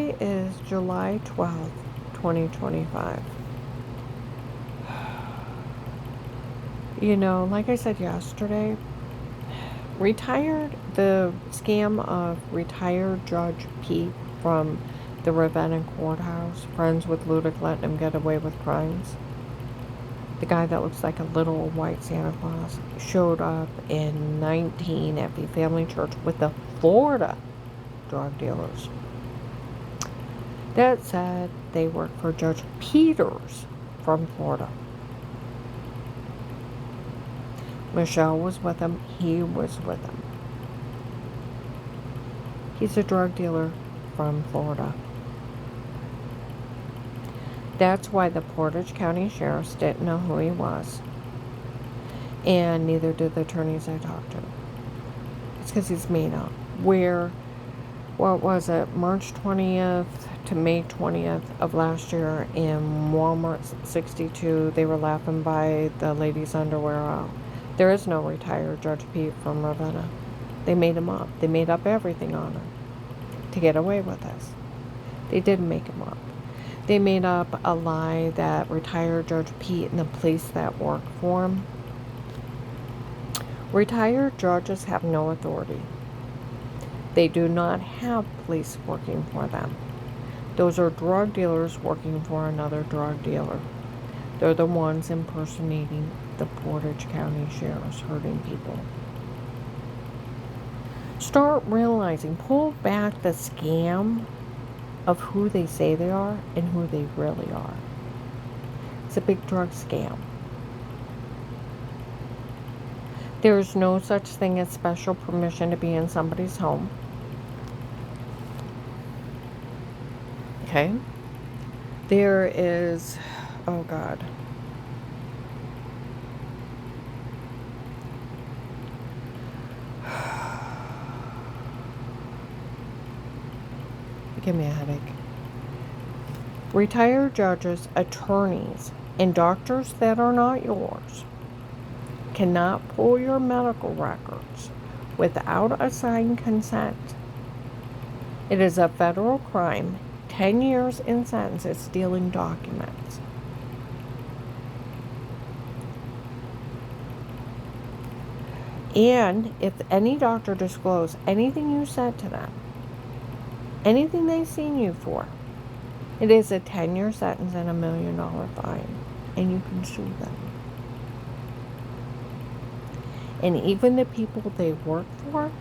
Today is July 12th, 2025. You know, like I said yesterday, the scam of retired Judge Pete from the Ravenna courthouse, friends with Ludic, letting him get away with crimes. The guy that looks like a little white Santa Claus showed up in 19 at the family church with the Florida drug dealers that said they work for Judge Peters from Florida. Michelle was with him. He was with him. He's a drug dealer from Florida. That's why the Portage County sheriffs didn't know who he was. And neither did the attorneys I talked to. It's because he's made up. What was it, March 20th to May 20th of last year in Walmart 62, they were laughing by the ladies' underwear aisle. There is no retired Judge Pete from Ravenna. They made him up. They made up everything on him to get away with this. They didn't make him up. They made up a lie that retired Judge Pete and the police that work for him. Retired judges have no authority. They do not have police working for them. Those are drug dealers working for another drug dealer. They're the ones impersonating the Portage County sheriffs, hurting people. Start realizing, pull back the scam of who they say they are and who they really are. It's a big drug scam. There's no such thing as special permission to be in somebody's home. Okay? There is, oh God. Give me a headache. Retired judges, attorneys, and doctors that are not yours cannot pull your medical records without a signed consent. It is a federal crime. 10 years in sentence is stealing documents. And if any doctor discloses anything you said to them, anything they've seen you for, it is a 10-year sentence and $1 million fine. And you can sue them. And even the people they work for,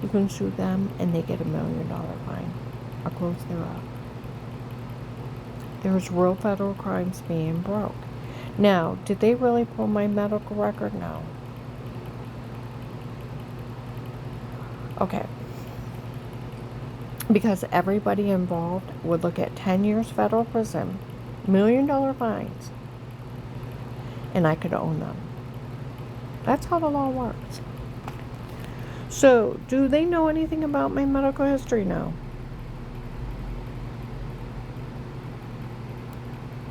you can sue them and they get $1 million fine. I'll close there up. There's real federal crimes being broke. Now, did they really pull my medical record? No. Okay. Because everybody involved would look at 10 years federal prison, $1 million fines, and I could own them. That's how the law works. So, do they know anything about my medical history? No.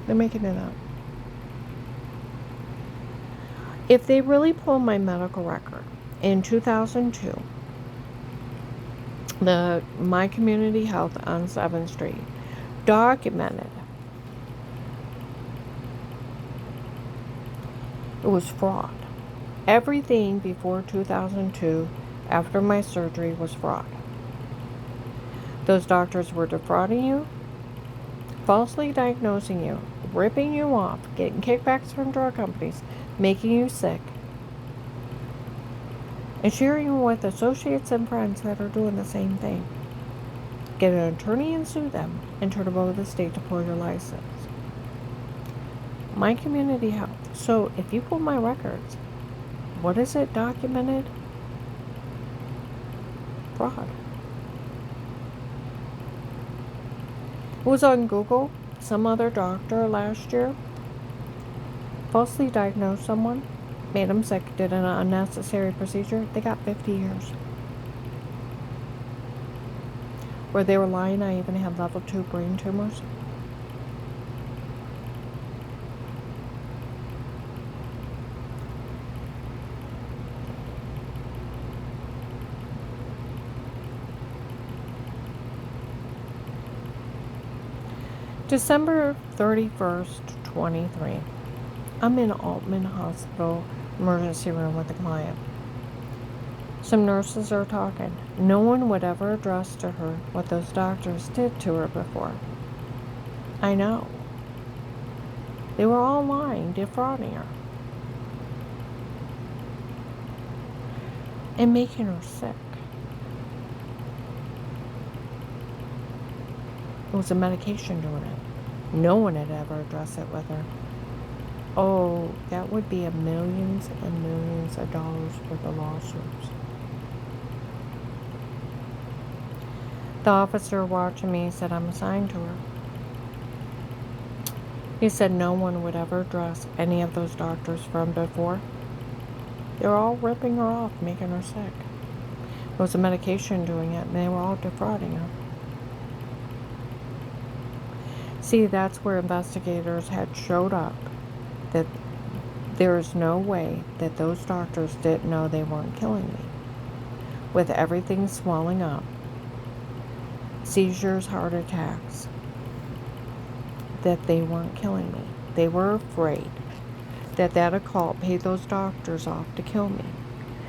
They're making it up. If they really pull my medical record, in 2002, my community health on 7th Street documented it was fraud. Everything before 2002, after my surgery, was fraud. Those doctors were defrauding you, falsely diagnosing you, ripping you off, getting kickbacks from drug companies, making you sick, and sharing you with associates and friends that are doing the same thing. Get an attorney and sue them, and turn them over to the state to pull your license. My community health. So if you pull my records, what is it documented? Fraud. It was on Google. Some other doctor last year falsely diagnosed someone, made them sick, did an unnecessary procedure. They got 50 years. Where they were lying, I even had level 2 brain tumors. December 31st, 23. I'm in Altman Hospital emergency room with a client. Some nurses are talking. No one would ever address to her what those doctors did to her before. I know. They were all lying, defrauding her, and making her sick. It was a medication doing it. No one had ever addressed it with her. Oh, that would be millions and millions of dollars worth of lawsuits. The officer watching me said I'm assigned to her. He said no one would ever address any of those doctors from before. They were all ripping her off, making her sick. It was a medication doing it, and they were all defrauding her. See, that's where investigators had showed up, that there is no way that those doctors didn't know they weren't killing me. With everything swelling up, seizures, heart attacks, that they weren't killing me. They were afraid that occult paid those doctors off to kill me.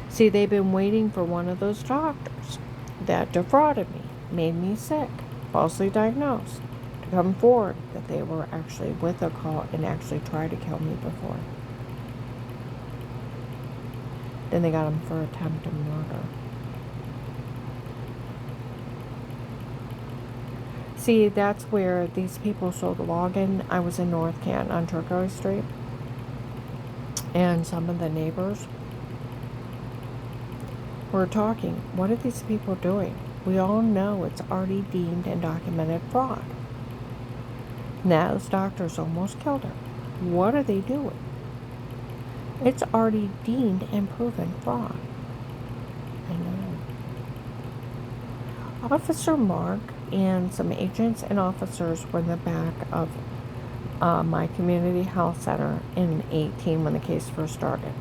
See, they've been waiting for one of those doctors that defrauded me, made me sick, falsely diagnosed, to come forward that they were actually with occult and actually tried to kill me before. Then they got him for attempted murder. See, that's where these people sold a login. I was in North Canton on Turquoise Street, and some of the neighbors were talking. What are these people doing? We all know it's already deemed and documented fraud. Now those doctors almost killed her. What are they doing? It's already deemed and proven fraud. I know. Officer Mark and some agents and officers were in the back of my community health center in 18 when the case first started.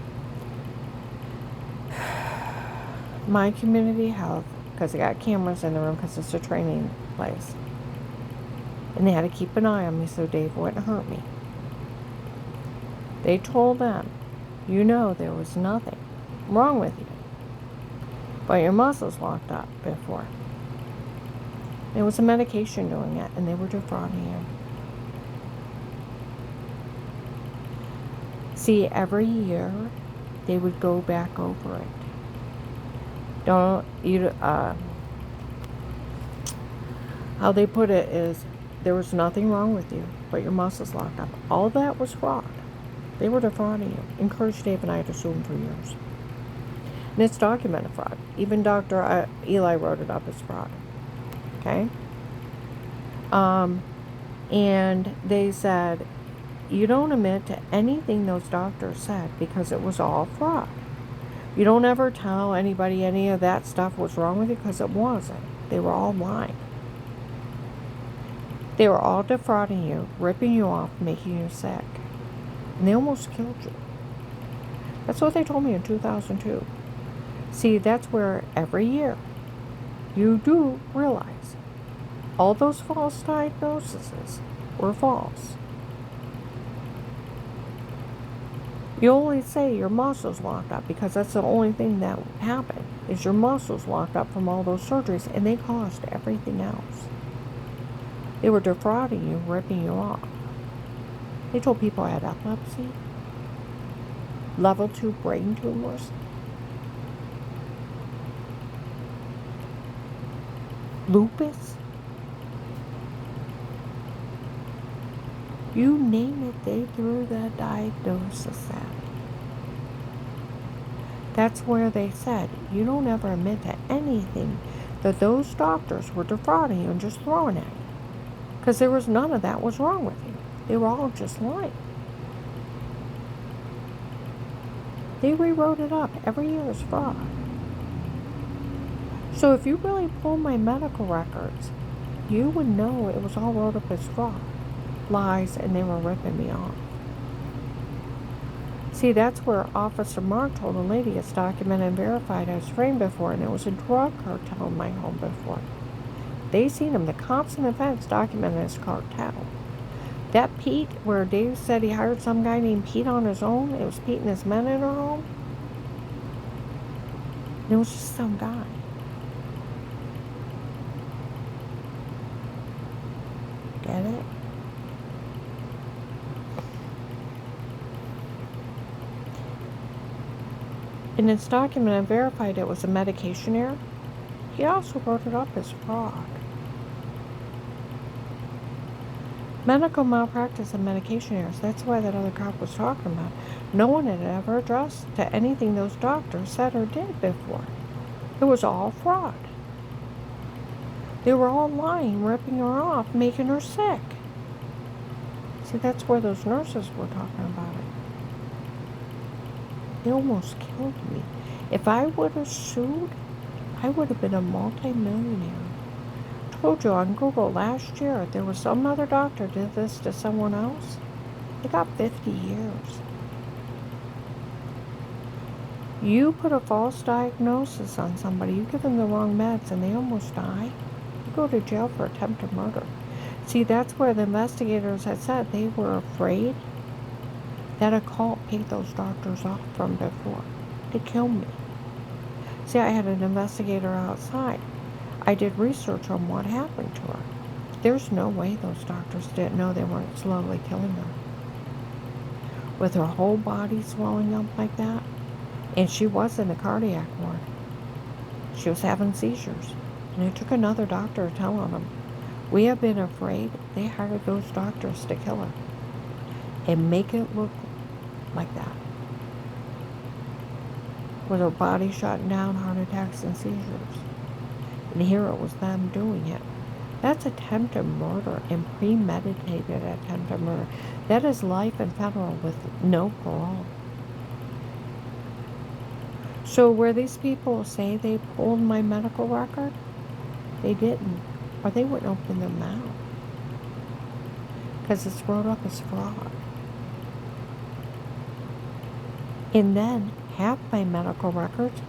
My community health, because they got cameras in the room because it's a training place. And they had to keep an eye on me so Dave wouldn't hurt me. They told them, you know there was nothing wrong with you, but your muscles locked up before. It was a medication doing it, and they were defrauding you. See, every year they would go back over it. How they put it is, there was nothing wrong with you, but your muscles locked up. All that was fraud. They were defrauding you. Encouraged Dave and I to sue them for years. And it's documented fraud. Even Dr. Eli wrote it up as fraud. Okay? And they said, you don't admit to anything those doctors said because it was all fraud. You don't ever tell anybody any of that stuff was wrong with you because it wasn't. They were all lying. They were all defrauding you, ripping you off, making you sick. And they almost killed you. That's what they told me in 2002. See, that's where every year you do realize all those false diagnoses were false. You only say your muscles locked up because that's the only thing that happened, is your muscles locked up from all those surgeries, and they caused everything else. They were defrauding you, ripping you off. They told people I had epilepsy, level 2 brain tumors, lupus. You name it, they threw that diagnosis at. That's where they said, you don't ever admit to anything that those doctors were defrauding you and just throwing at you. Because there was none of that was wrong with you. They were all just lying. They rewrote it up every year as fraud. So if you really pull my medical records, you would know it was all wrote up as fraud, lies, and they were ripping me off. See, that's where Officer Mark told a lady it's documented and verified I was framed before, and it was a drug cartel in my home before. They seen him, the cops and the feds documented as cartel. That Pete, where Dave said he hired some guy named Pete on his own, it was Pete and his men in her home. It was just some guy. Get it? And it's documented and verified it was a medication error. He also wrote it up as fraud. Medical malpractice and medication errors. That's why that other cop was talking about. No one had ever addressed to anything those doctors said or did before. It was all fraud. They were all lying, ripping her off, making her sick. See, that's where those nurses were talking about it. They almost killed me. If I would have sued, I would have been a multi-millionaire. I told you on Google last year, there was some other doctor did this to someone else. They got 50 years. You put a false diagnosis on somebody, you give them the wrong meds and they almost die, you go to jail for attempted murder. See, that's where the investigators had said they were afraid that a cult paid those doctors off from before to kill me. See, I had an investigator outside. I did research on what happened to her. There's no way those doctors didn't know they weren't slowly killing her. With her whole body swelling up like that. And she was in a cardiac ward. She was having seizures. And it took another doctor to tell on them. We have been afraid they hired those doctors to kill her. And make it look like that. With her body shutting down, heart attacks and seizures. And here it was them doing it. That's attempted murder and premeditated attempted murder. That is life in federal with no parole. So where these people say they pulled my medical record, they didn't. Or they wouldn't open their mouth. Because it's wrote up as fraud. And then half my medical records,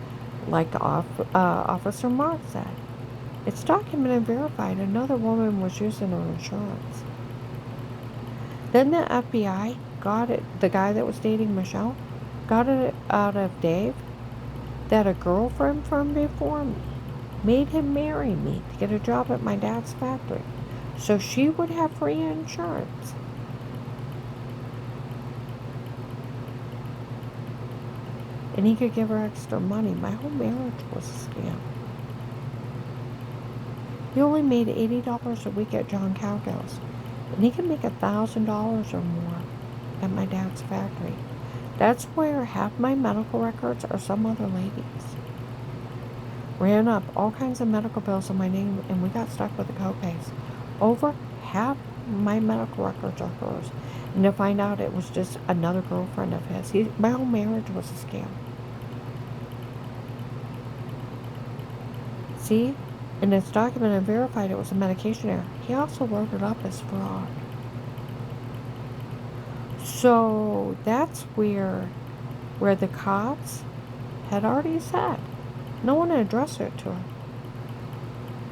like Officer Mark said, it's documented and verified another woman was using her insurance. Then the FBI got it, the guy that was dating Michelle, got it out of Dave that a girlfriend from before me made him marry me to get a job at my dad's factory so she would have free insurance. And he could give her extra money. My whole marriage was a scam. He only made $80 a week at John Cowgill's. And he can make $1,000 or more at my dad's factory. That's where half my medical records are some other ladies. Ran up all kinds of medical bills in my name and we got stuck with the co-pays. Over half my medical records are hers. And to find out it was just another girlfriend of his. My whole marriage was a scam. See? And it's documented and verified it was a medication error. He also wrote it up as fraud. So that's where the cops had already said. No one had addressed it to her.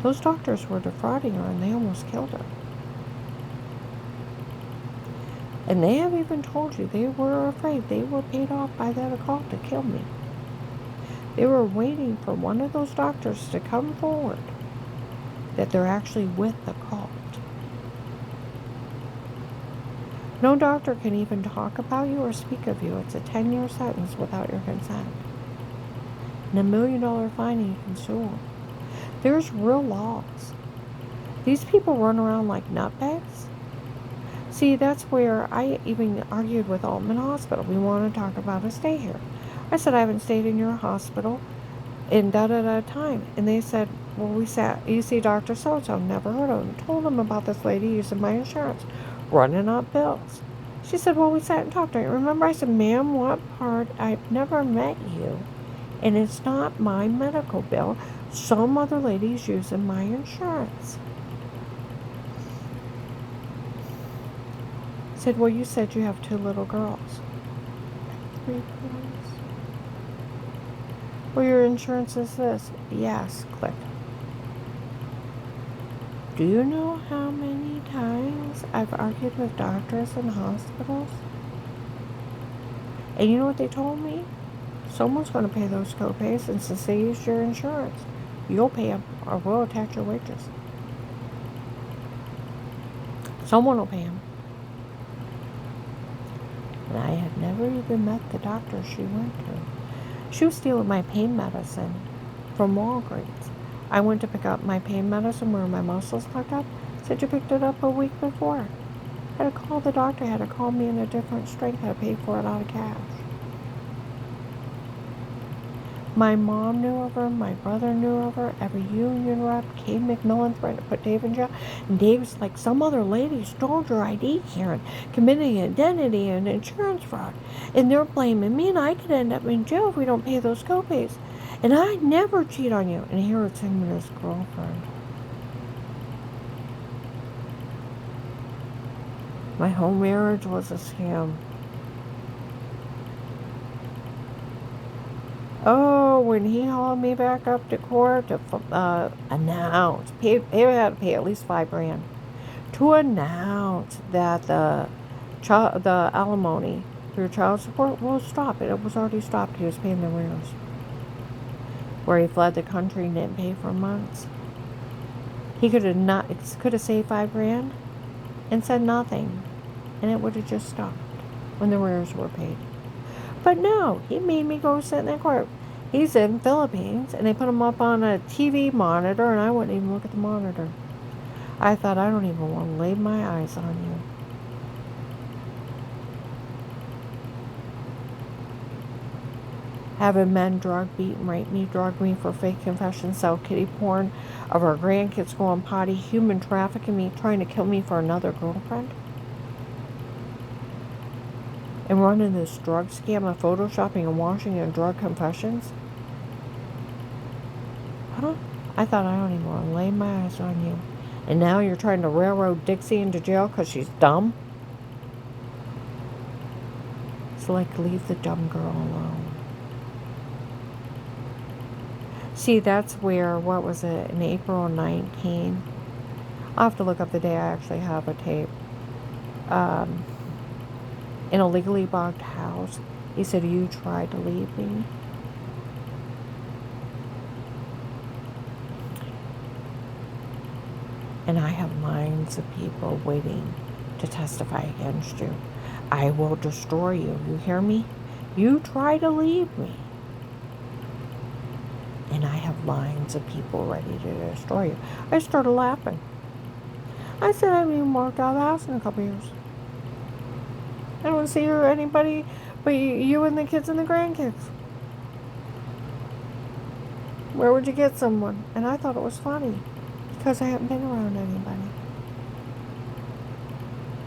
Those doctors were defrauding her and they almost killed her. And they have even told you they were afraid they were paid off by that occult to kill me. They were waiting for one of those doctors to come forward that they're actually with the cult. No doctor can even talk about you or speak of you. It's a 10-year sentence without your consent. And $1 million fine and you can sue them. There's real laws. These people run around like nutbags. See, that's where I even argued with Altman Hospital. We want to talk about a stay here. I said, I haven't stayed in your hospital in da-da-da time. And they said, well, you see Dr. So-and-so, never heard of him. Told them about this lady using my insurance, running up bills. She said, well, we sat and talked. I remember I said, ma'am, what part? I've never met you. And it's not my medical bill. Some other lady's using my insurance. I said, well, you said you have 2 little girls. 3 boys. Well, your insurance is this. Yes, click. Do you know how many times I've argued with doctors and hospitals? And you know what they told me? Someone's going to pay those copays, and since they use your insurance, you'll pay them or we'll attach your wages. Someone will pay them. And I had never even met the doctor she went to. She was stealing my pain medicine from Walgreens. I went to pick up my pain medicine where my muscles locked up. Said you picked it up a week before. I had to call the doctor, had to call me in a different strength, had to pay for it out of cash. My mom knew of her, my brother knew of her, every union rep, Kate McMillan threatened to put Dave in jail. And Dave's like, some other lady stole your ID, Karen, committing identity and insurance fraud. And they're blaming me, and I could end up in jail if we don't pay those copays. And I never cheat on you. And here it's him and his girlfriend. My whole marriage was a scam. Oh, when he hauled me back up to court to announce, he had to pay at least $5,000 to announce that the alimony through child support will stop. It was already stopped. He was paying the arrears. Where he fled the country and didn't pay for months. He could have saved $5,000 and said nothing, and it would have just stopped when the arrears were paid. But no, he made me go sit in that court. He's in Philippines, and they put him up on a TV monitor, and I wouldn't even look at the monitor. I thought, I don't even want to lay my eyes on you. Having men drug, beat, and rape me, drug me for fake confessions, sell kitty porn of our grandkids going potty, human trafficking me, trying to kill me for another girlfriend. And running this drug scam of photoshopping and washing and drug confessions? Huh? I thought, I don't even want to lay my eyes on you. And now you're trying to railroad Dixie into jail because she's dumb? It's like, leave the dumb girl alone. See, that's where, what was it, in April 19? I'll have to look up the day I actually have a tape. In a legally blocked house, he said, you tried to leave me. And I have lines of people waiting to testify against you. I will destroy you. You hear me? You try to leave me. And I have lines of people ready to destroy you. I started laughing. I said, I haven't even walked out of the house in a couple years. I don't see anybody but you and the kids and the grandkids. Where would you get someone? And I thought it was funny because I haven't been around anybody.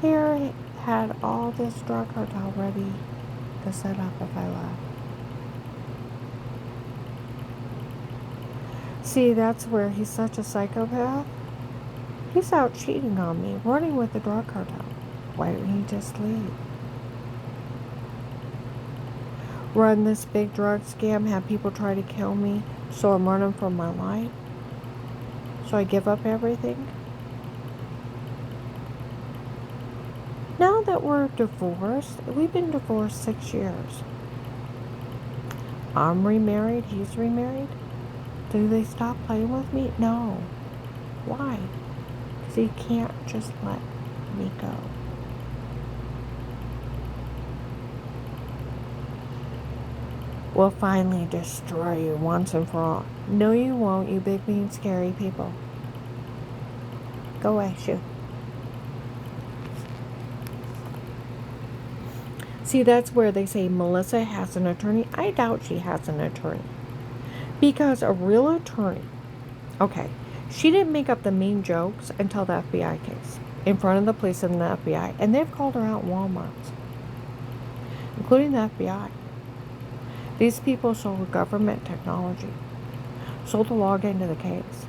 Here had all this drug cartel ready to set up if I left. See, that's where he's such a psychopath. He's out cheating on me, running with the drug cartel. Why didn't he just leave? Run this big drug scam, have people try to kill me, so I'm running for my life? So I give up everything? Now that we're divorced, we've been divorced 6 years. I'm remarried, he's remarried. Do they stop playing with me? No. Why? Because he can't just let me go. We'll finally destroy you once and for all. No, you won't, you big, mean, scary people. Go away, shoo. See, that's where they say Melissa has an attorney. I doubt she has an attorney. Because a real attorney, okay, she didn't make up the mean jokes until the FBI case. In front of the police and the FBI. And they've called her out in Walmart's. Including the FBI. These people sold government technology. Sold the login to the case.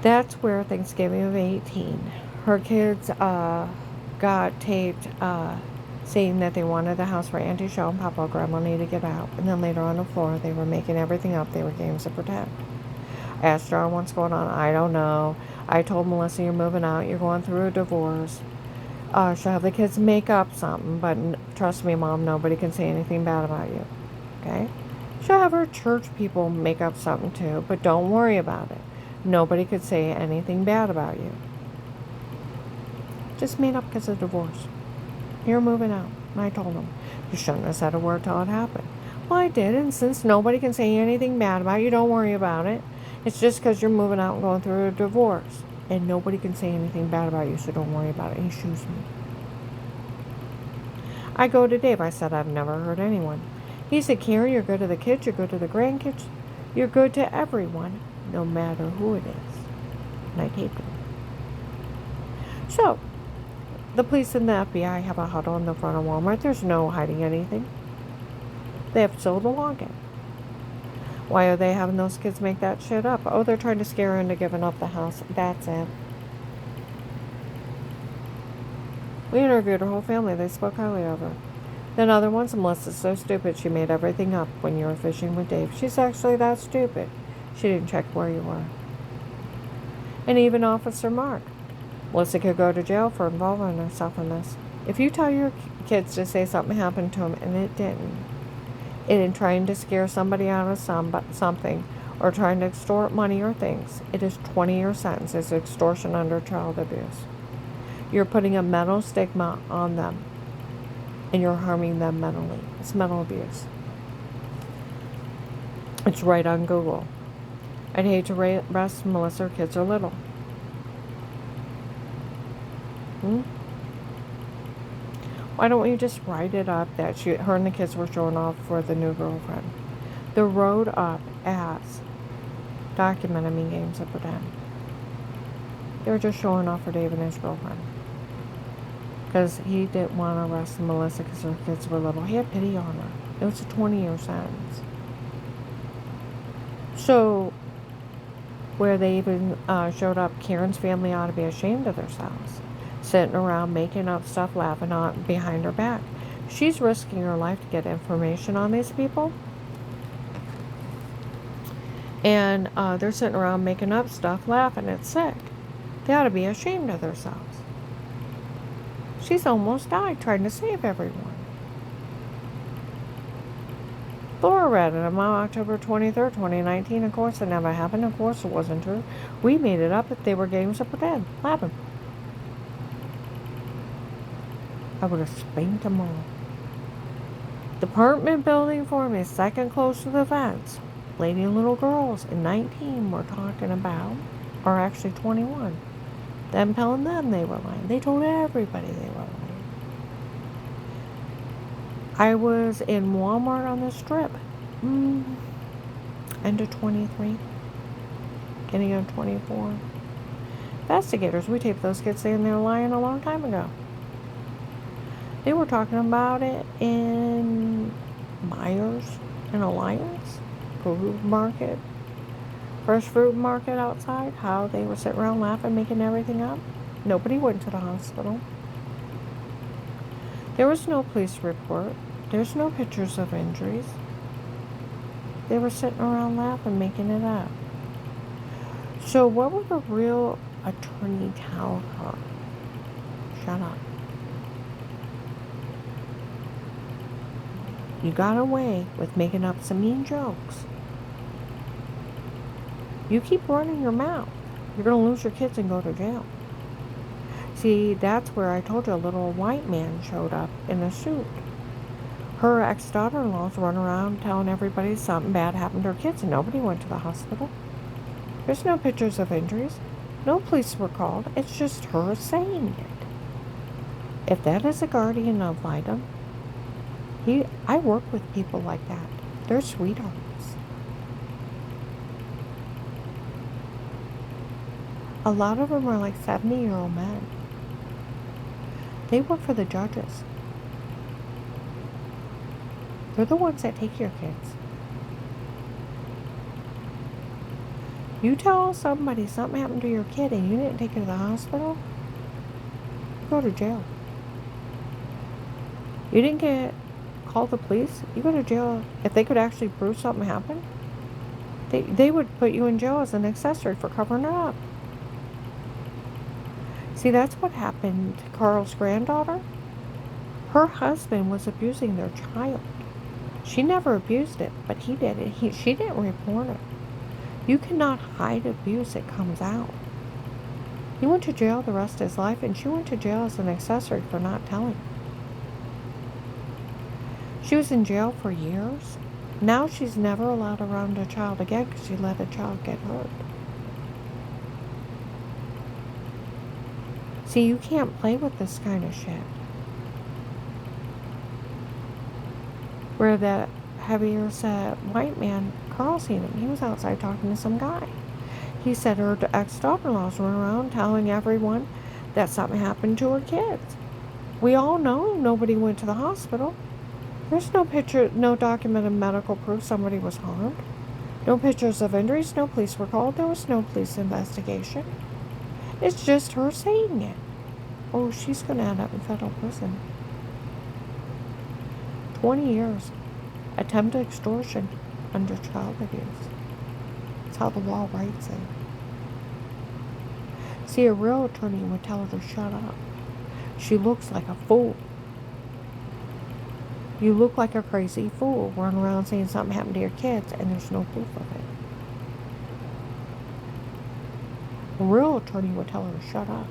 That's where Thanksgiving of 18, her kids got taped saying that they wanted the house for Auntie Show and Papa. Grandma needed to get out. And then later on the floor, they were making everything up. They were games of pretend. I asked her what's going on. I don't know. I told Melissa you're moving out. You're going through a divorce. She'll have the kids make up something. But trust me, Mom, nobody can say anything bad about you. Okay? She'll have her church people make up something too. But don't worry about it. Nobody could say anything bad about you. Just made up because of divorce. You're moving out. And I told him, you shouldn't have said a word till it happened. Well, I did, and since nobody can say anything bad about you, don't worry about it. It's just because you're moving out and going through a divorce. And nobody can say anything bad about you, so don't worry about it. And he shoos me. I go to Dave. I said, I've never hurt anyone. He said, Karen, you're good to the kids, you're good to the grandkids, you're good to everyone, no matter who it is. And I taped him. So, the police and the FBI have a huddle in the front of Walmart. There's no hiding anything. They have sold a login. Why are they having those kids make that shit up? Oh, they're trying to scare her into giving up the house. That's it. We interviewed her whole family. They spoke highly of her. Then other ones, Melissa's so stupid she made everything up when you were fishing with Dave. She's actually that stupid. She didn't check where you were. And even Officer Mark. Melissa could go to jail for involving herself in this. If you tell your kids to say something happened to them and it didn't, in trying to scare somebody out of something or trying to extort money or things, it is 20-year sentence as extortion under child abuse. You're putting a mental stigma on them and you're harming them mentally. It's mental abuse. It's right on Google. I'd hate to arrest Melissa. Her kids are little. Why don't we just write it up that her and the kids were showing off for the new girlfriend? The road up as documenting games of pretend. They were just showing off for Dave and his girlfriend. Because he didn't want to arrest Melissa because her kids were little. He had pity on her. It was a 20-year sentence. So, where they even showed up, Karen's family ought to be ashamed of themselves. Sitting around making up stuff, laughing on behind her back. She's risking her life to get information on these people. And they're sitting around making up stuff, laughing. It's sick. They ought to be ashamed of themselves. She's almost died trying to save everyone. Laura read it on October 23rd, 2019. Of course, it never happened. Of course, it wasn't true. We made it up if they were games of pretend. Laughing. I would have spanked them all. The apartment building for me, second close to the fence. Lady and little girls in 19 were talking about, or actually 21. Them telling them they were lying. They told everybody they were lying. I was in Walmart on the strip. End of 23. Getting on 24. Investigators, we taped those kids saying they were lying a long time ago. They were talking about it in Myers and Alliance, food market, fresh fruit market outside, how they were sitting around laughing, making everything up. Nobody went to the hospital. There was no police report. There's no pictures of injuries. They were sitting around laughing, making it up. So what would the real attorney tell her? Shut up. You got away with making up some mean jokes. You keep running your mouth, you're going to lose your kids and go to jail. See, that's where I told you a little white man showed up in a suit. Her ex-daughter-in-law's running around telling everybody something bad happened to her kids and nobody went to the hospital. There's no pictures of injuries. No police were called. It's just her saying it. If that is a guardian ad litem, I work with people like that. They're sweethearts. A lot of them are like 70-year-old men. They work for the judges. They're the ones that take your kids. You tell somebody something happened to your kid and you didn't take it to the hospital, you go to jail. You didn't get call the police. You go to jail. If they could actually prove something happened, they would put you in jail as an accessory for covering it up. See, that's what happened to Carl's granddaughter. Her husband was abusing their child. She never abused it, but he did it. She didn't report it. You cannot hide abuse, it comes out. He went to jail the rest of his life, and she went to jail as an accessory for not telling. She was in jail for years. Now she's never allowed around a child again because she let a child get hurt. See, you can't play with this kind of shit. Where that heavier set white man, Carl, seen him. He was outside talking to some guy. He said her ex-daughter-in-laws were around telling everyone that something happened to her kids. We all know nobody went to the hospital. There's no picture, no documented medical proof somebody was harmed. No pictures of injuries, no police were called. There was no police investigation. It's just her saying it. Oh, she's going to end up in federal prison. 20 years. Attempted extortion under child abuse. That's how the law writes it. See, a real attorney would tell her to shut up. She looks like a fool. You look like a crazy fool running around saying something happened to your kids and there's no proof of it. A real attorney would tell her to shut up.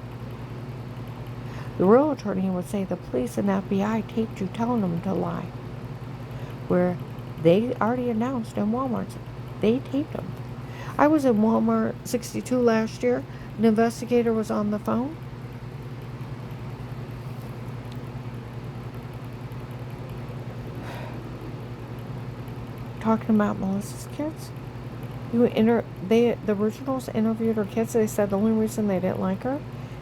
The real attorney would say the police and FBI taped you telling them to lie. Where they already announced in Walmart, they taped them. I was in Walmart 62 last year. An investigator was on the phone. Talking about Melissa's kids. The originals interviewed her kids. They said the only reason they didn't like her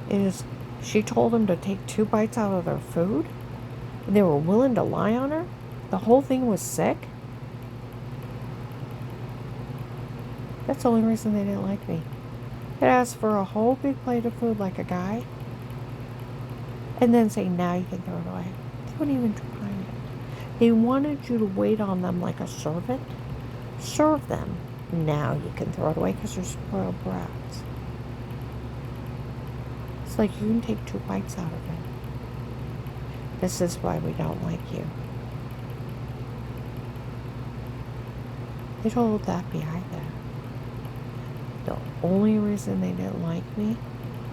is she told them to take 2 bites out of their food. And they were willing to lie on her. The whole thing was sick. That's the only reason they didn't like me. It asked for a whole big plate of food like a guy. And then say, now you can throw it away. They wouldn't even try it. They wanted you to wait on them like a servant. Serve them. Now you can throw it away because they're spoiled brats. It's like you can take 2 bites out of it. This is why we don't like you. They told the FBI that. The only reason they didn't like me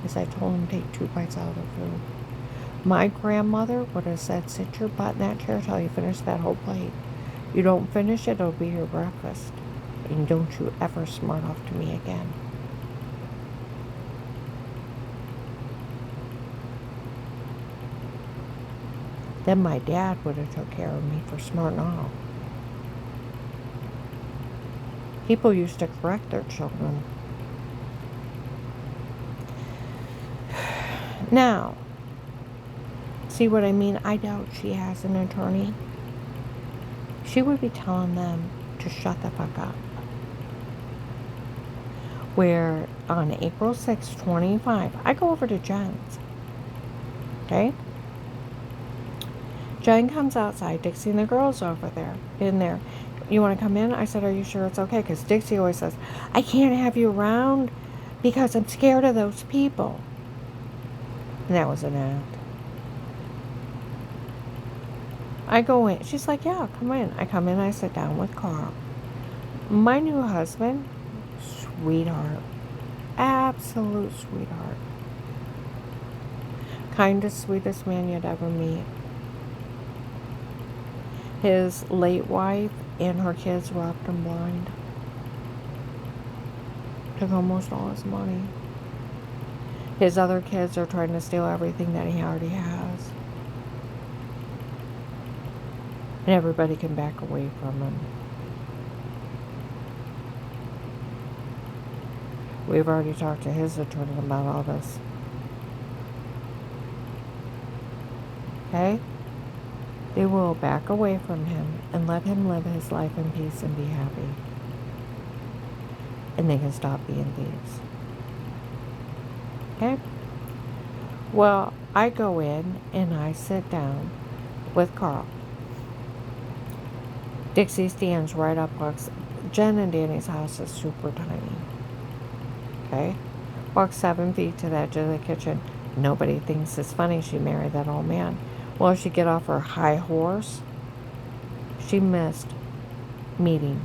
is I told them to take 2 bites out of the food. My grandmother would have said, sit your butt in that chair until you finish that whole plate. You don't finish it, it'll be your breakfast. And don't you ever smart off to me again. Then my dad would have took care of me for smarting off. People used to correct their children. Now, see what I mean? I doubt she has an attorney. She would be telling them to shut the fuck up. Where on April 6, 25, I go over to Jen's. Okay? Jen comes outside. Dixie and the girls over there, in there. You want to come in? I said, are you sure it's okay? Because Dixie always says, I can't have you around because I'm scared of those people. And that was an act. I go in. She's like, yeah, come in. I come in. I sit down with Carl. My new husband, sweetheart. Absolute sweetheart. Kindest, sweetest man you'd ever meet. His late wife and her kids robbed him blind. Took almost all his money. His other kids are trying to steal everything that he already has. And everybody can back away from him. We've already talked to his attorney about all this. Okay? They will back away from him and let him live his life in peace and be happy. And they can stop being thieves. Okay? Well, I go in and I sit down with Carl. Dixie stands right up. Jen and Danny's house is super tiny. Okay? Walks 7 feet to the edge of the kitchen. Nobody thinks it's funny she married that old man. Well, she get off her high horse. She missed meeting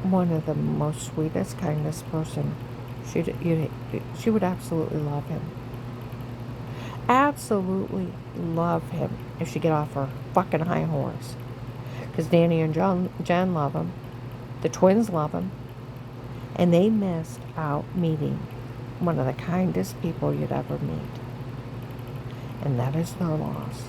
one of the most sweetest, kindest person. She would absolutely love him. Absolutely love him if she get off her fucking high horse. Because Danny and Jen love him. The twins love him. And they missed out meeting one of the kindest people you'd ever meet. And that is their loss.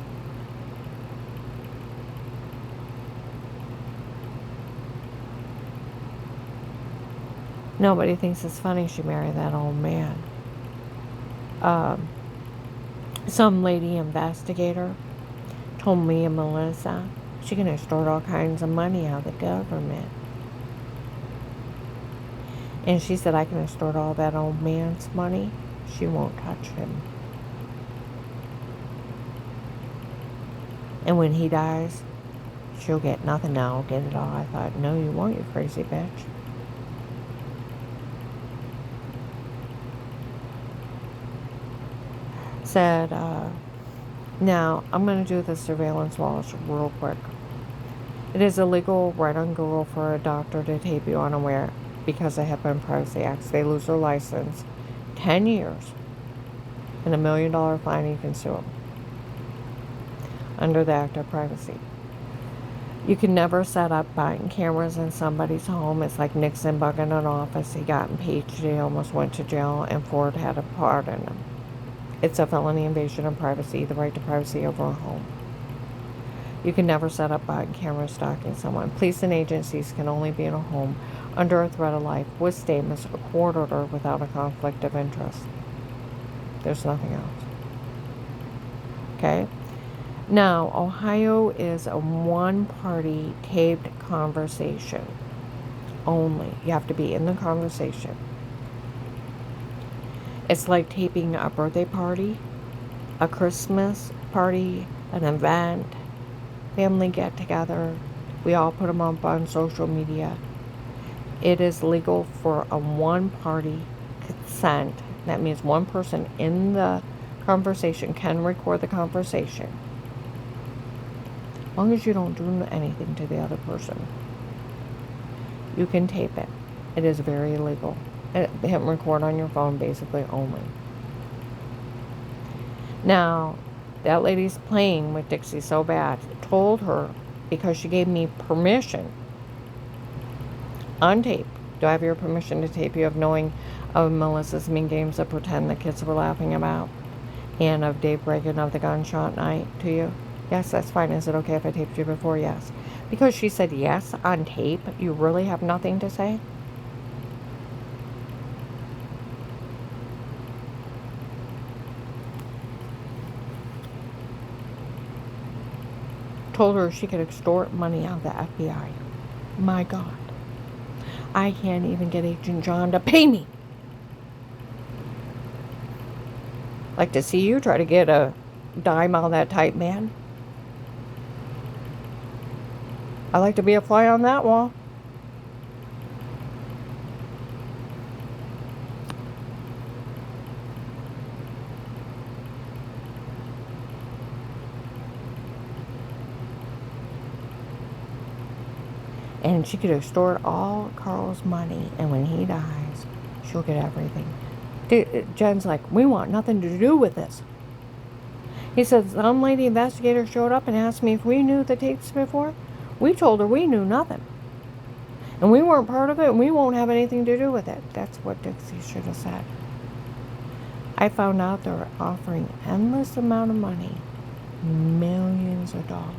Nobody thinks it's funny she married that old man. Some lady investigator told me and Melissa she can extort all kinds of money out of the government. And she said, I can extort all that old man's money. She won't touch him. And when he dies, she'll get nothing now. I'll get it all. I thought, no, you won't, you crazy bitch. Said, now, I'm going to do the surveillance laws real quick. It is illegal right on Google for a doctor to tape you unaware because of HIPAA and Privacy Acts. They lose their license. 10 years. And $1 million fine, you can sue them. Under the Act of Privacy. You can never set up buying cameras in somebody's home. It's like Nixon bugging an office. He got impeached. He almost went to jail, and Ford had a part in him. It's a felony invasion of privacy, the right to privacy over a home. You can never set up buying cameras stalking someone. Police and agencies can only be in a home under a threat of life with statements, a court order without a conflict of interest. There's nothing else. Okay? Now, Ohio is a one-party taped conversation only. You have to be in the conversation. It's like taping a birthday party, a Christmas party, an event, family get-together. We all put them up on social media. It is legal for a one-party consent. That means one person in the conversation can record the conversation. As long as you don't do anything to the other person. You can tape it. It is very illegal. Hit and record on your phone, basically, only. Now, that lady's playing with Dixie so bad. Told her, because she gave me permission on tape. Do I have your permission to tape you of knowing of Melissa's mean games that pretend the kids were laughing about? And of Dave Reagan of the gunshot night to you? Yes, that's fine. Is it okay if I taped you before? Yes. Because she said yes on tape, you really have nothing to say? Told her she could extort money out of the FBI. My God. I can't even get Agent John to pay me. Like to see you try to get a dime out of that type man. I like to be a fly on that wall. And she could extort all Carl's money, and when he dies, she'll get everything. Jen's like, we want nothing to do with this. He said, some lady investigator showed up and asked me if we knew the tapes before. We told her we knew nothing. And we weren't part of it, and we won't have anything to do with it. That's what Dixie should have said. I found out they're offering endless amount of money, millions of dollars.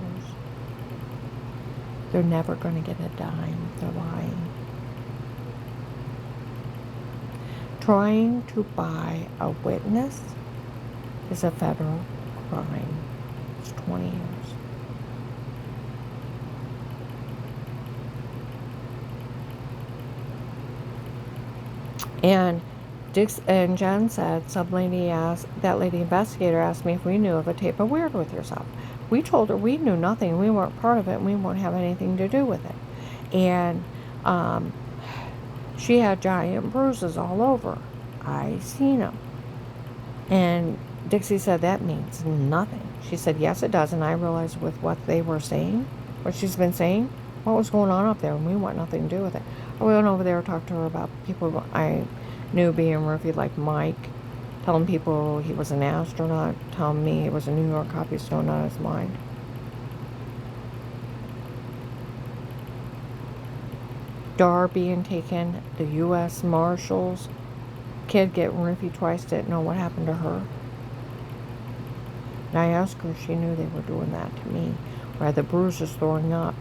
They're never going to get a dime. They're lying. Trying to buy a witness is a federal crime. It's 20 years. And Jen said, that lady investigator asked me if we knew of a tape of Weird With Yourself. We told her we knew nothing. We weren't part of it, and we won't have anything to do with it. And she had giant bruises all over. I seen them. And Dixie said, that means nothing. She said, yes, it does. And I realized with what they were saying, what she's been saying, what was going on up there, and we want nothing to do with it. I went over there and talked to her about people I knew being roofied, like Mike, telling people he was an astronaut, telling me it was a New York copy stone on his mind. Dar being taken, the U.S. Marshals, kid getting roofied twice, didn't know what happened to her. And I asked her if she knew they were doing that to me, where the bruises throwing up.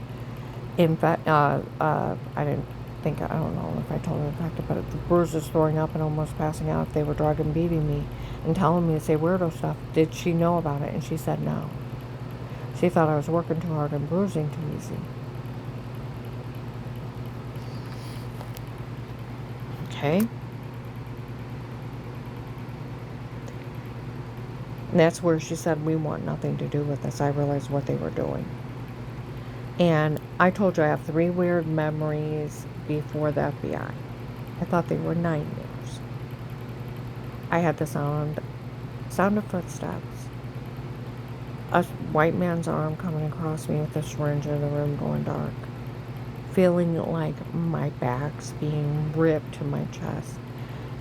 In fact, I don't know if I told her the fact, but the bruises throwing up and almost passing out if they were drugging, beating me, and telling me to say weirdo stuff. Did she know about it? And she said no. She thought I was working too hard and bruising too easy. Okay? And that's where she said, we want nothing to do with this. I realized what they were doing. And I told you I have 3 weird memories before the FBI. I thought they were nightmares. I had the sound of footsteps. A white man's arm coming across me with a syringe in the room going dark. Feeling like my back's being ripped to my chest.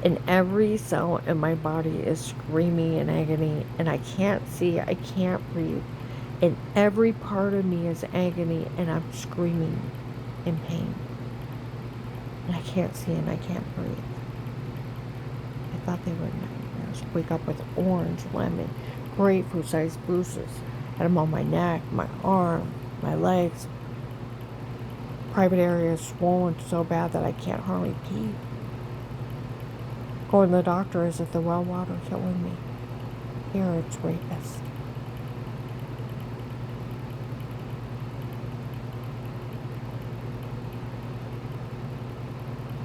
And every cell in my body is screaming in agony. And I can't see, I can't breathe. And every part of me is agony, and I'm screaming in pain. And I can't see and I can't breathe. I thought they were nightmares. Wake up with orange, lemon, grapefruit-sized bruises. Had them on my neck, my arm, my legs. Private areas swollen so bad that I can't hardly pee. Going to the doctor as if the well water killing me. Here it's rapist.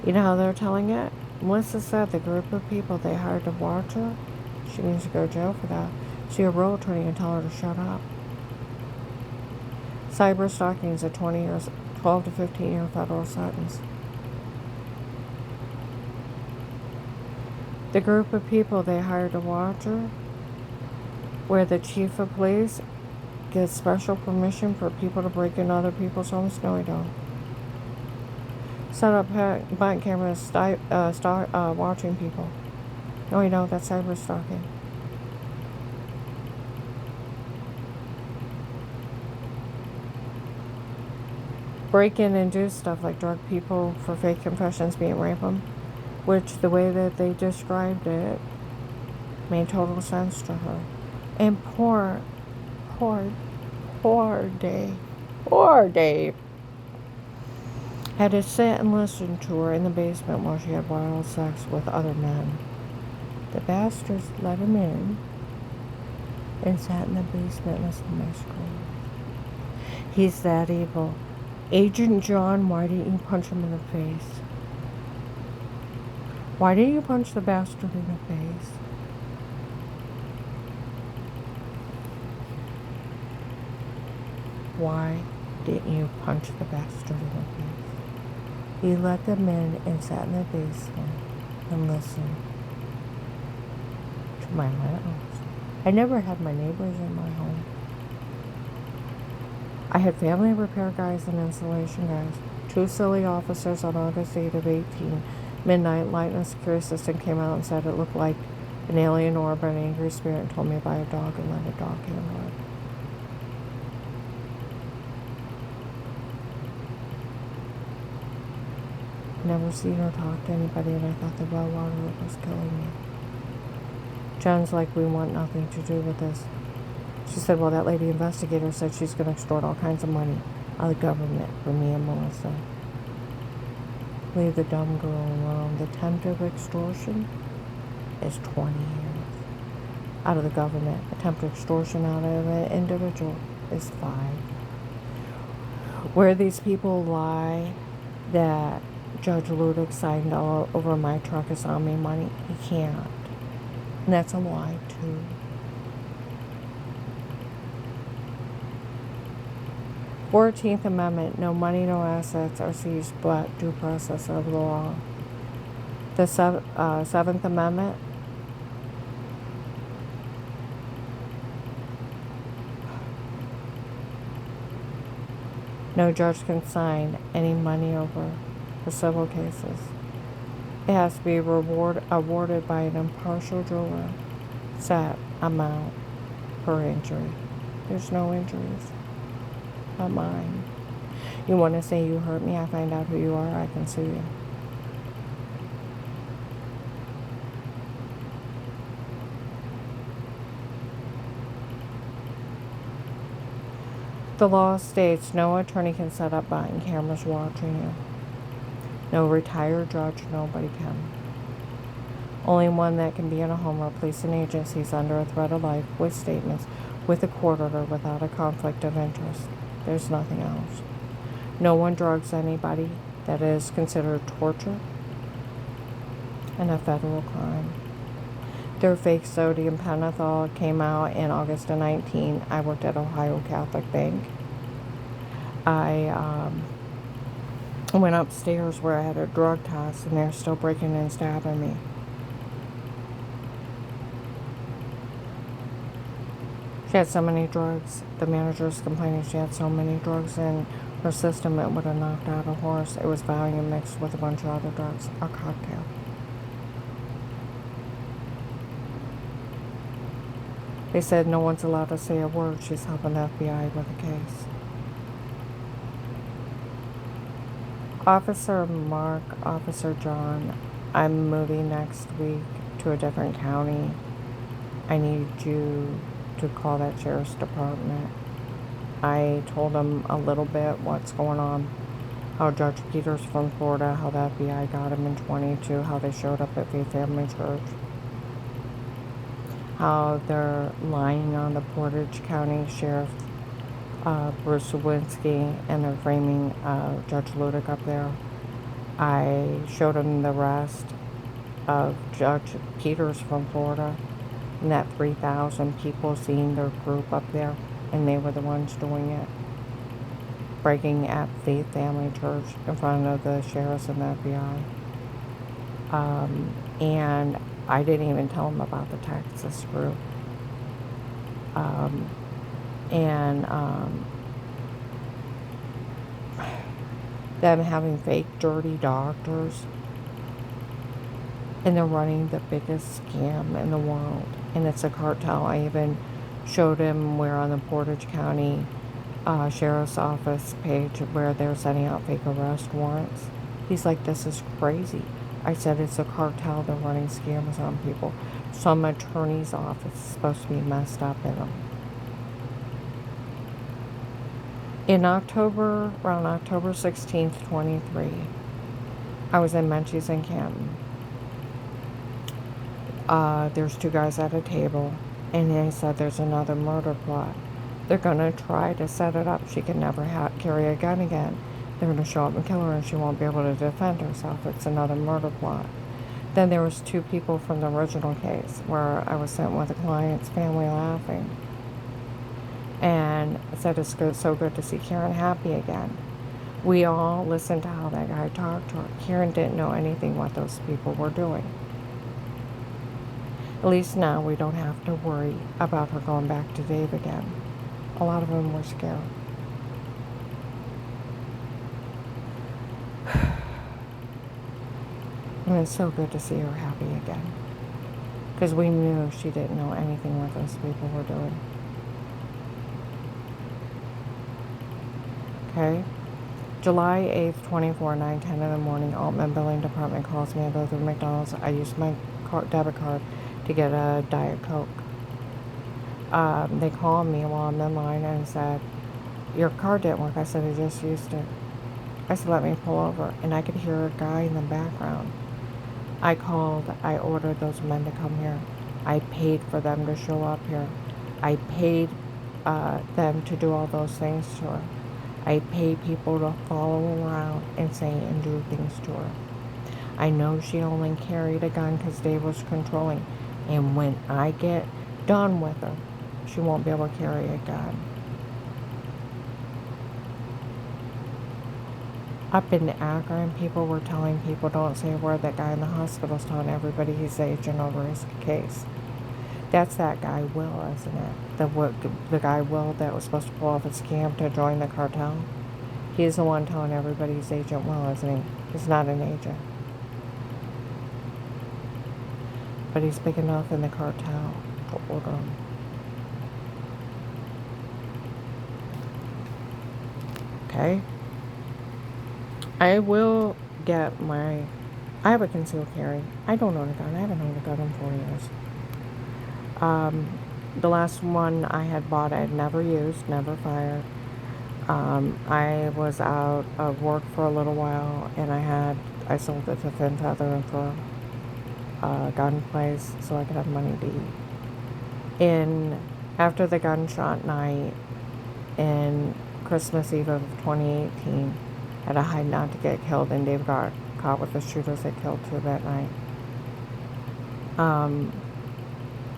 You know how they're telling it? Melissa said the group of people they hired to watch her, she needs to go to jail for that. See a real attorney and tell her to shut up. Cyber stalking is a 12 to 15 year federal sentence. The group of people they hired to watch her, where the chief of police gets special permission for people to break into other people's homes? No, I don't. Set up body cameras, watching people. No, you don't. That's cyber stalking. Break in and do stuff like drug people for fake confessions, being rape them, which the way that they described it made total sense to her. And poor Dave had to sit and listen to her in the basement while she had wild sex with other men. The bastards let him in and sat in the basement and listened to my screams. He's that evil. Agent John, why didn't you punch him in the face? Why didn't you punch the bastard in the face? Why didn't you punch the bastard in the face? He let them in and sat in the basement and listened to my rentals. I never had my neighbors in my home. I had family repair guys and insulation guys. 2 silly officers on August 8 of 18. Midnight, light and security system came out and said it looked like an alien orb or an angry spirit and told me to buy a dog and let a dog handle it. Never seen her talk to anybody, and I thought the well water was killing me. Jen's like, we want nothing to do with this. She said, well, that lady investigator said she's going to extort all kinds of money out of the government for me and Melissa. Leave the dumb girl alone. The attempted extortion is 20 years out of the government. Attempted extortion out of an individual is 5. Where these people lie that Judge Ludick signed all over my truck is on me money, he can't. And that's a lie, too. 14th Amendment, no money, no assets are seized, but due process of the law. The 7th Amendment, no judge can sign any money over for civil cases. It has to be awarded by an impartial juror, set amount per injury. There's no injuries, not mine. You want to say you hurt me, I find out who you are, I can sue you. The law states no attorney can set up buying cameras watching you. No retired judge, nobody can. Only one that can be in a home or policing agencies under a threat of life with statements with a court order without a conflict of interest. There's nothing else. No one drugs anybody. That is considered torture and a federal crime. Their fake sodium pentothal came out in August of 19. I worked at Ohio Catholic Bank. I went upstairs where I had a drug test, and they're still breaking and stabbing me. She had so many drugs. The manager's complaining she had so many drugs in her system it would have knocked out a horse. It was Valium mixed with a bunch of other drugs. A cocktail. They said no one's allowed to say a word. She's helping the FBI with the case. Officer Mark, Officer John, I'm moving next week to a different county. I need you to call that sheriff's department. I told them a little bit what's going on. How Judge Peters from Florida, how the FBI got him in 22, how they showed up at Faith Family Church. How they're lying on the Portage County Sheriff, Bruce Lewinsky, and they're framing Judge Ludick up there. I showed him the rest of Judge Peters from Florida, and that 3,000 people seeing their group up there, and they were the ones doing it. Breaking at Faith Family Church in front of the sheriffs and the FBI. And I didn't even tell them about the Texas group. Them having fake dirty doctors, and they're running the biggest scam in the world, and it's a cartel. I even showed him where on the Portage County Sheriff's Office page where they're sending out fake arrest warrants. He's like, this is crazy. I said, it's a cartel. They're running scams on people. Some attorney's office is supposed to be messed up in them. In October, around October 16th, 23, I was in Menchie's in Canton. There's two guys at a table, and they said there's another murder plot. They're going to try to set it up. She can never carry a gun again. They're going to show up and kill her, and she won't be able to defend herself. It's another murder plot. Then there was two people from the original case where I was sitting with the client's family laughing. And I said, it's good, so good to see Karen happy again. We all listened to how that guy talked to her. Karen didn't know anything what those people were doing. At least now we don't have to worry about her going back to Dave again. A lot of them were scared. And it's so good to see her happy again. Because we knew she didn't know anything what those people were doing. Okay? July 8th, 24, 9:10 in the morning, Altman Billing Department calls me. I go through McDonald's. I used my debit card to get a Diet Coke. They called me while I'm in line and said, your card didn't work. I said, I just used it. I said, let me pull over. And I could hear a guy in the background. I ordered those men to come here. I paid for them to show up here. I paid them to do all those things to her. I paid people to follow around and say and do things to her. I know she only carried a gun because Dave was controlling. And when I get done with her, she won't be able to carry a gun. Up in Akron, people were telling people, don't say a word. That guy in the hospital's telling everybody he's the agent over his case. That's that guy Will, isn't it? The guy Will that was supposed to pull off a scam to join the cartel. He's the one telling everybody he's Agent Will, isn't he? He's not an agent. But he's big enough in the cartel to order him. Okay? I will get my... I have a concealed carry. I don't own a gun. I haven't owned a gun in 4 years. The last one I had bought, I had never used, never fired. I was out of work for a little while, and I sold it to Thin Feather for a gun place so I could have money to eat. After the gunshot night in Christmas Eve of 2018, I had to hide not to get killed, and Dave got caught with the shooters that killed 2 that night.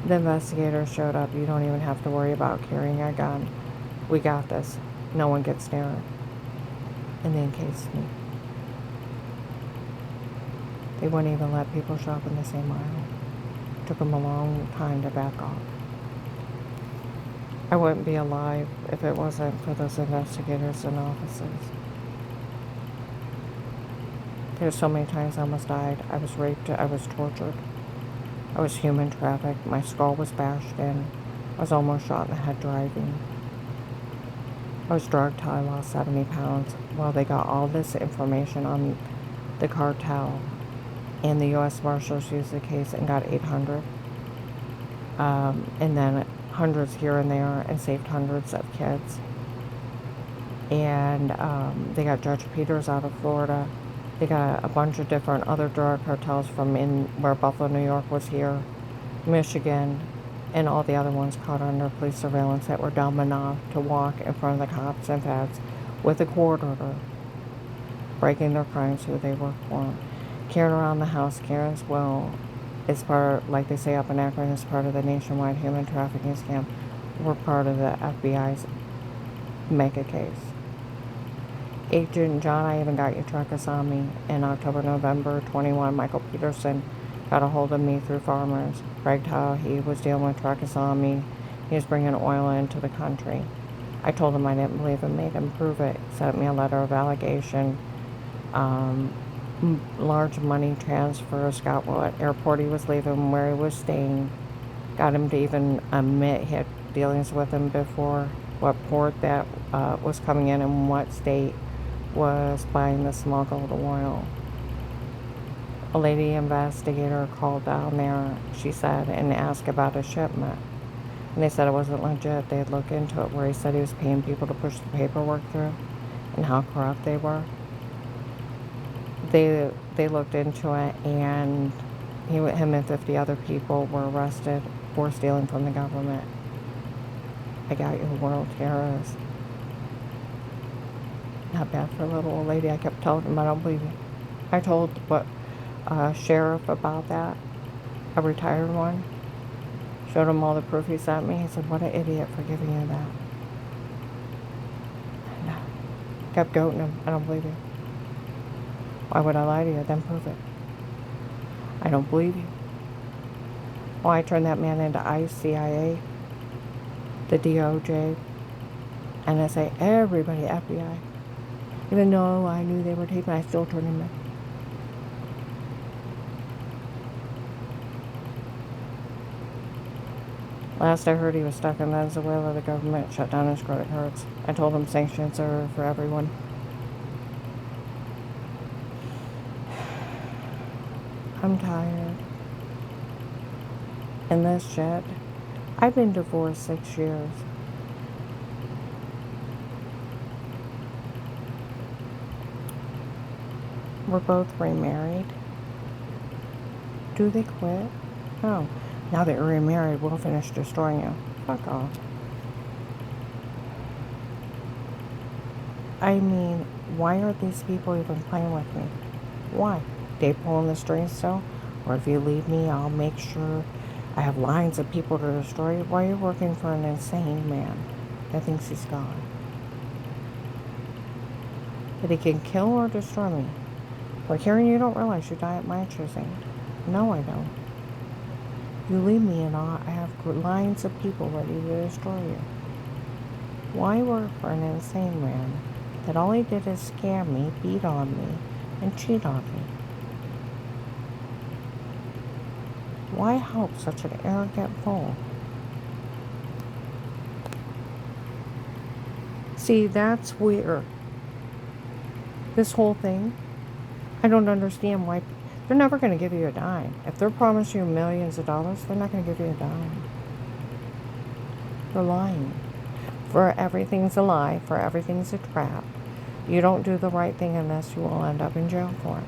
The investigators showed up. You don't even have to worry about carrying a gun. We got this. No one gets near it. And they encased me. They wouldn't even let people shop in the same aisle. Took them a long time to back off. I wouldn't be alive if it wasn't for those investigators and officers. There's so many times I almost died. I was raped. I was tortured. I was human trafficked. My skull was bashed in. I was almost shot in the head driving. I was drugged till I lost 70 pounds. Well, they got all this information on the cartel, and the U.S. Marshals used the case and got 800. And then hundreds here and there, and saved hundreds of kids. And they got Judge Peters out of Florida. They got a bunch of different other drug cartels from where Buffalo, New York was here, Michigan, and all the other ones caught under police surveillance that were dumb enough to walk in front of the cops and feds with a court order, breaking their crimes who they work for. Carrying around the house, Karen's will is part, like they say up in Akron, is part of the nationwide human trafficking scam. We're part of the FBI's mega case. Agent John, I even got your Trakasami in October, November 21. Michael Peterson got a hold of me through farmers, bragged how he was dealing with Trakasami. He was bringing oil into the country. I told him I didn't believe him, made him prove it. Sent me a letter of allegation, large money transfers, got what airport he was leaving, where he was staying, got him to even admit he had dealings with him before, what port that was coming in and what state was buying the smuggled oil. A lady investigator called down there, she said, and asked about a shipment. And they said it wasn't legit. They'd look into it, where he said he was paying people to push the paperwork through and how corrupt they were. They looked into it, and him and 50 other people were arrested for stealing from the government. I got you, world terrorist. Not bad for a little old lady. I kept telling him I don't believe you. I told sheriff about that, a retired one. Showed him all the proof he sent me. He said, what an idiot for giving you that. And kept goating him. I don't believe you. Why would I lie to you? Then prove it. I don't believe you. Well, I turned that man into ICE, CIA, the DOJ, NSA, everybody, FBI. Even though I knew they were taping, I still turned him in. Last I heard, he was stuck in Venezuela. The government shut down his credit cards. I told him sanctions are for everyone. I'm tired. And this shit. I've been divorced 6 years. We're both remarried. Do they quit? No. Now that you're remarried, we'll finish destroying you. Fuck off. I mean, why are these people even playing with me? Why? They pulling the strings still? Or if you leave me, I'll make sure I have lines of people to destroy you. Why are you working for an insane man that thinks he's God? that he can kill or destroy me. But Karen, you don't realize you die at my choosing. No, I don't. You leave me in awe. I have lines of people ready to destroy you. Why work for an insane man that all he did is scam me, beat on me, and cheat on me? Why help such an arrogant fool? See, that's weird. This whole thing, I don't understand why. They're never going to give you a dime. If they're promising you millions of dollars, they're not going to give you a dime. They're lying. For everything's a lie, for everything's a trap. You don't do the right thing unless you will end up in jail for it.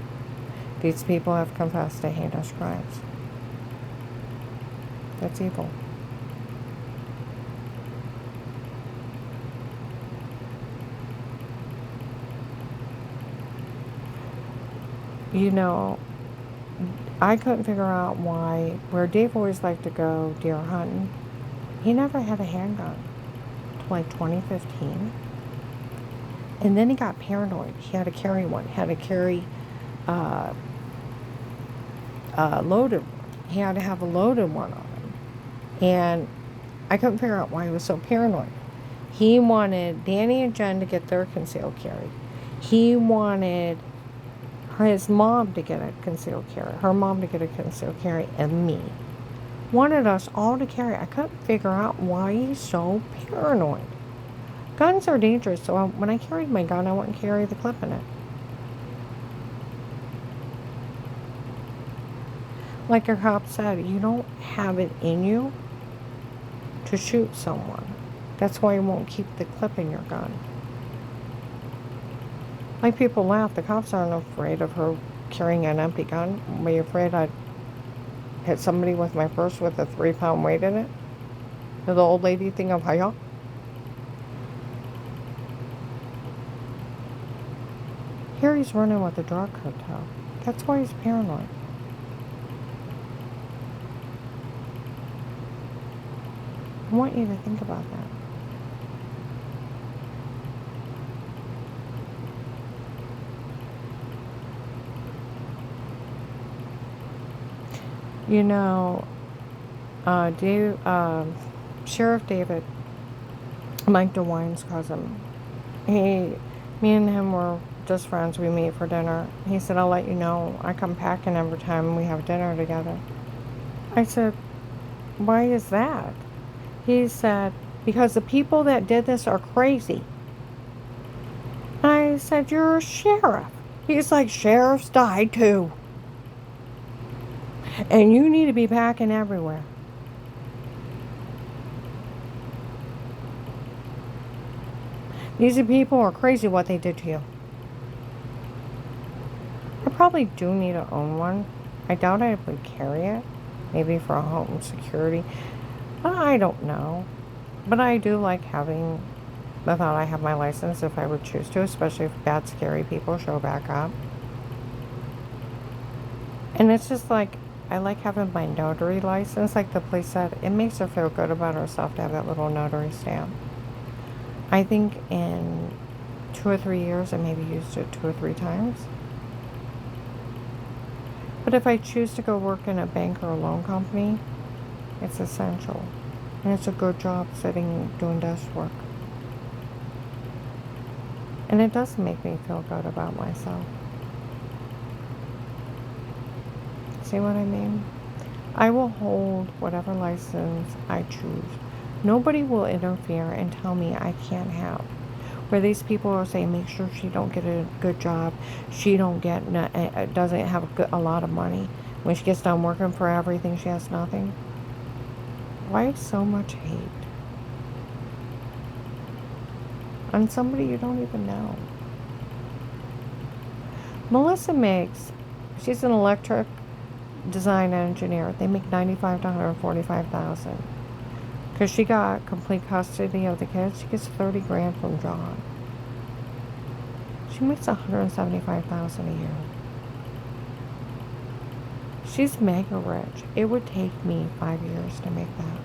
These people have confessed to heinous crimes. That's evil. You know, I couldn't figure out why, where Dave always liked to go deer hunting, he never had a handgun till like 2015. And then he got paranoid. He had to carry one. He had to carry loaded one. He had to have a loaded one on him. And I couldn't figure out why he was so paranoid. He wanted Danny and Jen to get their concealed carry. He wanted his mom to get a concealed carry, her mom to get a concealed carry, and me. Wanted us all to carry. I couldn't figure out why he's so paranoid. Guns are dangerous, so when I carried my gun, I wouldn't carry the clip in it. Like your cop said, you don't have it in you to shoot someone. That's why you won't keep the clip in your gun. Like people laugh, the cops aren't afraid of her carrying an empty gun. Were you afraid I'd hit somebody with my purse with a 3-pound weight in it? The old lady thing of hiya? Here he's running with the drug cartel. That's why he's paranoid. I want you to think about that. You know, Sheriff David, Mike DeWine's cousin, me and him were just friends. We meet for dinner. He said, I'll let you know. I come packing every time we have dinner together. I said, why is that? He said, because the people that did this are crazy. I said, you're a sheriff. He's like, sheriffs die too. And you need to be packing everywhere. These people are crazy what they did to you. I probably do need to own one. I doubt I would carry it. Maybe for home security. I don't know. But I do like having the thought I have my license if I would choose to, especially if bad, scary people show back up. And it's just like, I like having my notary license. Like the police said, it makes her feel good about herself to have that little notary stamp. I think in 2 or 3 years, I maybe used it 2 or 3 times. But if I choose to go work in a bank or a loan company, it's essential. And it's a good job sitting, doing desk work. And it does make me feel good about myself. See what I mean? I will hold whatever license I choose. Nobody will interfere and tell me I can't have. Where these people are saying, make sure she don't get a good job. She don't get, doesn't have a lot of money. When she gets done working for everything, she has nothing. Why so much hate? On somebody you don't even know. Melissa makes, she's an electric design engineer. They make $95,000 to $145,000. Because she got complete custody of the kids. She gets $30,000 from John. She makes $175,000 a year. She's mega rich. It would take me 5 years to make that.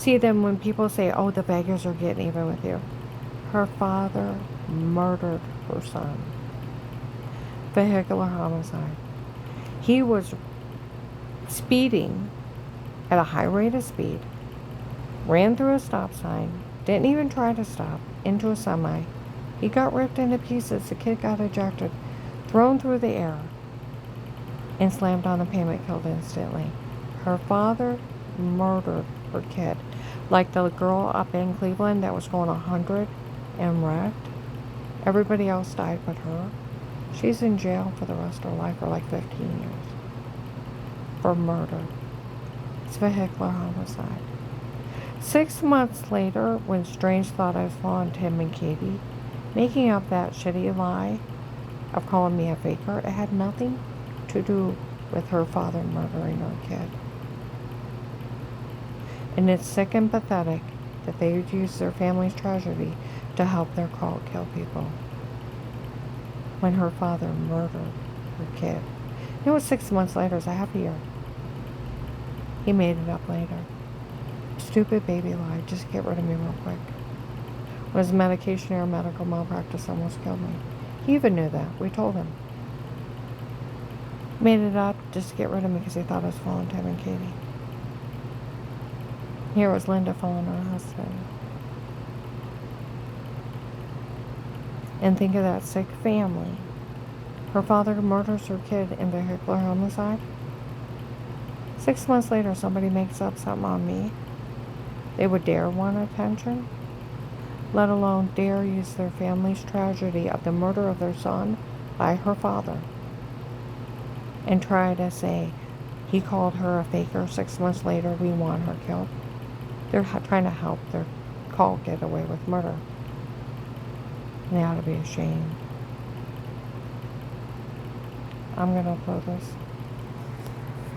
See, then when people say, oh, the beggars are getting even with you, her father murdered her son. Vehicular homicide. He was speeding at a high rate of speed, ran through a stop sign, didn't even try to stop, into a semi. He got ripped into pieces. The kid got ejected, thrown through the air, and slammed on the pavement, killed instantly. Her father murdered her kid. Like the girl up in Cleveland that was going 100 and wrecked. Everybody else died but her. She's in jail for the rest of her life, for like 15 years. For murder. It's vehicular homicide. 6 months later, when Strange thought I was following Tim and Katie, making up that shitty lie of calling me a faker, it had nothing to do with her father murdering her kid. And it's sick and pathetic that they would use their family's tragedy to help their cult kill people. When her father murdered her kid. You know what 6 months later is? A half a year. He made it up later. Stupid baby lie. Just get rid of me real quick. Was medication or medical malpractice almost killed me. He even knew that. We told him. Made it up just to get rid of me because he thought I was following Tim and Katie. Here was Linda following her husband. And think of that sick family. Her father murders her kid in vehicular homicide. 6 months later, somebody makes up something on me. They would dare want attention, let alone dare use their family's tragedy of the murder of their son by her father and try to say he called her a faker. 6 months later, we want her killed. They're trying to help their cult get away with murder. And they ought to be ashamed. I'm going to upload this.